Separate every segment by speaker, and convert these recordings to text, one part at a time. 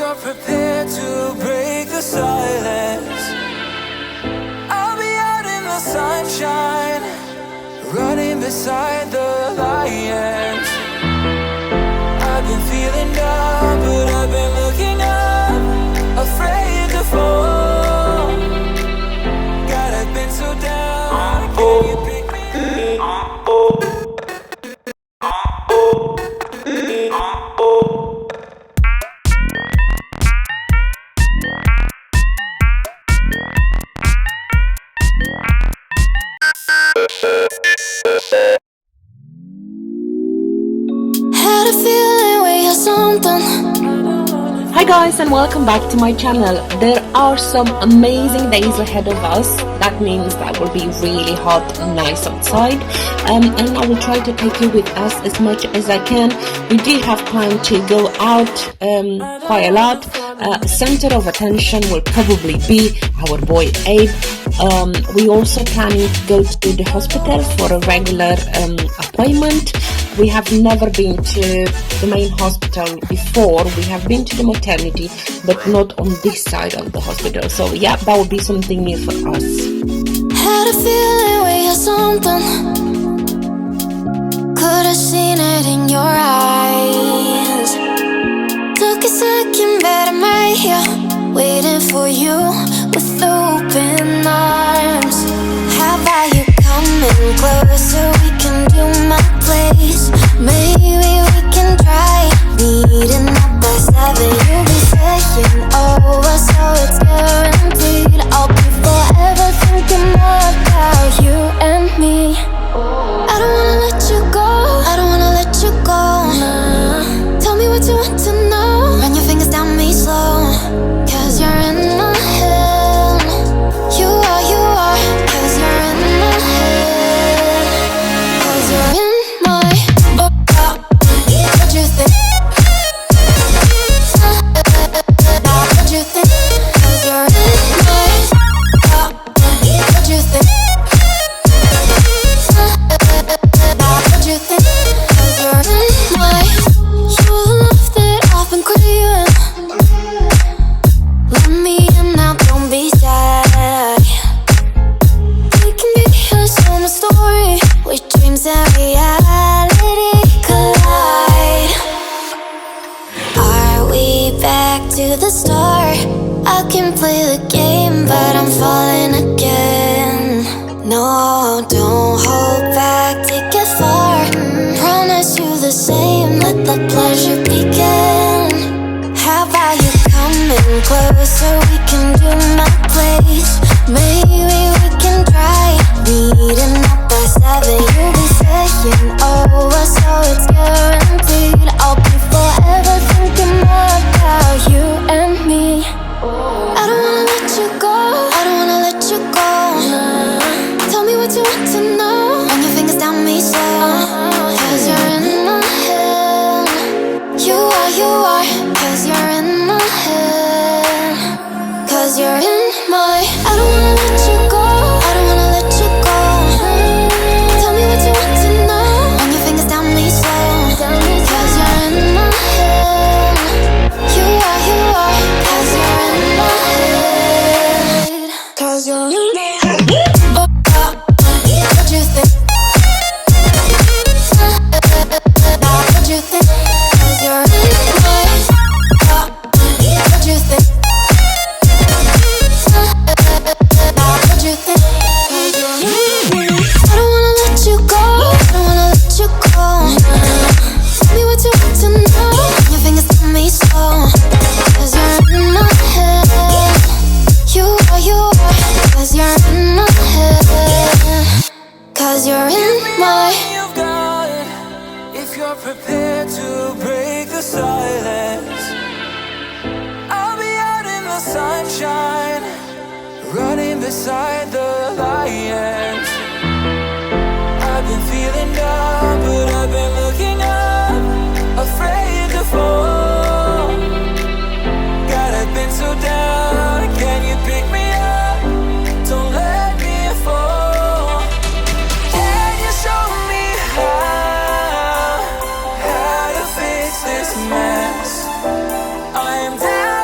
Speaker 1: you're prepared to break the silence, I'll be out in the sunshine, running beside the lions. I've been feeling down, but I've been looking up, afraid to fall. God, I've been so down, can you pick me up?
Speaker 2: Had a feeling we had something.
Speaker 3: Hi guys, and welcome back to my channel. There are some amazing days ahead of us. That means that will be really hot and nice outside, and I will try to take you with us as much as I can. We do have planned to go out quite a lot. Center of attention will probably be our boy Abe. We also planning to go to the hospital for a regular appointment. We have never been to the main hospital before. We have been to the maternity, but not on this side of the hospital. So yeah, that would be something new for us.
Speaker 2: Had a feeling we had something. Could have seen it in your eyes. Took a second, but I'm right here, waiting for you with open arms. How about you coming closer? We can do my place. Maybe we can try meeting up by 7. You'll be saying over, so it's guaranteed. I'll be forever thinking more about you and me. I don't wanna let you go, I don't wanna let you go. Nah. Tell me what you want to know. Run your fingers down me slow, 'cause you're in my head. You are, 'cause you're in my head. 'Cause you're in my what you think? What you think? 'Cause you're in my what you think? What you think? 'Cause you're in my you're the love that I've been craving. Let me in now, don't be shy. We can get here, show my story, with dreams and reality collide. Are we back to the start? I can play the game, but I'm falling again. No, don't hold back, take it far. Promise you the same, let the pleasure begin. How about you coming closer? We can do my place. Maybe we can try meeting up by 7. You'll be saying over, so it's guaranteed. I'll be forever thinking more about you and me. I don't wanna let you go, I don't wanna let you go. Tell me what you want to know. Run your fingers down me slow, 'cause you're in my head. You are, 'cause you're in my head. 'Cause you're in my I don't wanna let you go, I don't wanna let you go. Tell me what you want to know. Run your fingers down me slow, 'cause you're in my head. You are, 'cause you're in my head. 'Cause you're in my head. What you think? What you think? 'Cause you're in my what you think? What you think? 'Cause you're in I don't wanna let you go, I don't wanna let you go. Tell me what you want to know. Your fingers tell me slow, 'cause you're in my head. You are, 'cause you're in my head. 'Cause you're in my
Speaker 1: You've got it, if you're prepared to break the silence, I'll be out in the sunshine, running beside the lions. I've been feeling down, but I've been looking up, afraid to fall. God, I've been so down, can you pick me up? Don't let me fall. Can you show me how to fix this mess? I am down.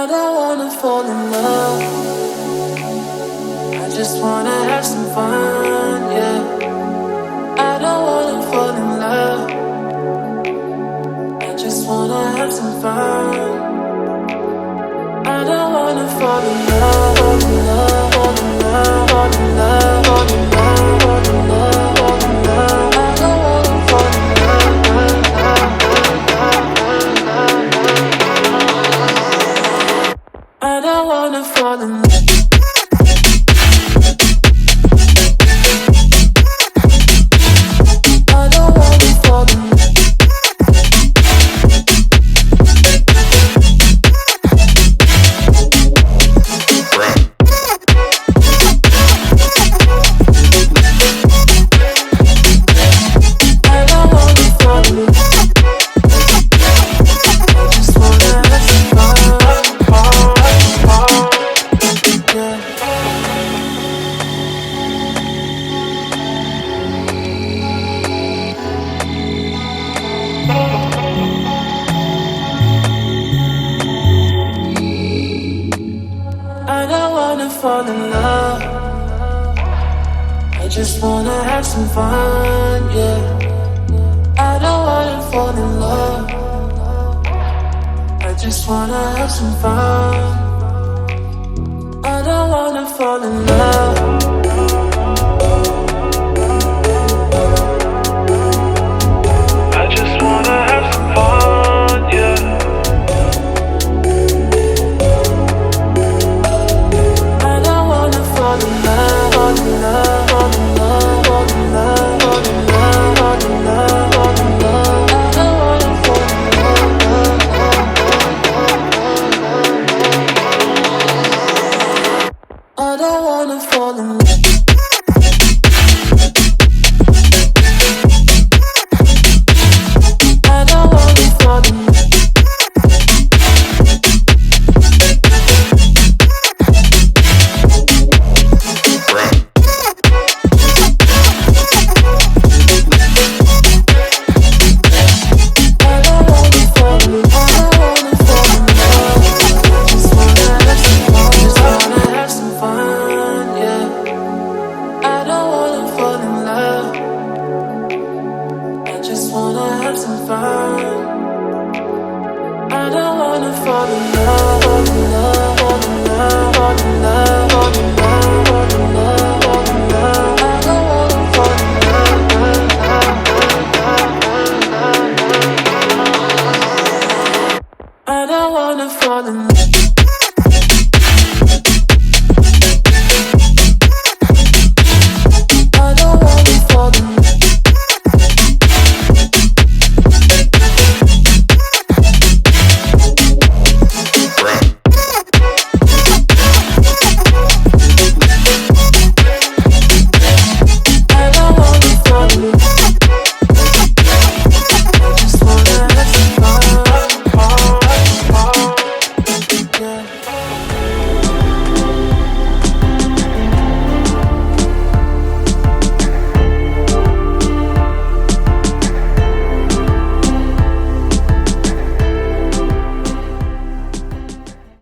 Speaker 1: I don't wanna fall in love. I just wanna have some fun, yeah. I don't wanna fall in love. I just wanna have some fun. I don't wanna fall in love, fall in love, fall in love, fall in love, fall in love, fall in love, fall in love. I don't wanna fall in love. I don't wanna fall in love. I don't wanna fall in love. I don't wanna fall in love. I just wanna have some fun, yeah. I don't wanna fall in love. I just wanna have some fun. I don't wanna fall in love. I just wanna have some fun, yeah. I don't wanna fall in love, fall in love, fall in love, fall in love, fall in love, fall in love, fall in love. I don't wanna fall in love. I don't wanna fall in love. I don't wanna fall in love. I don't wanna fall in love.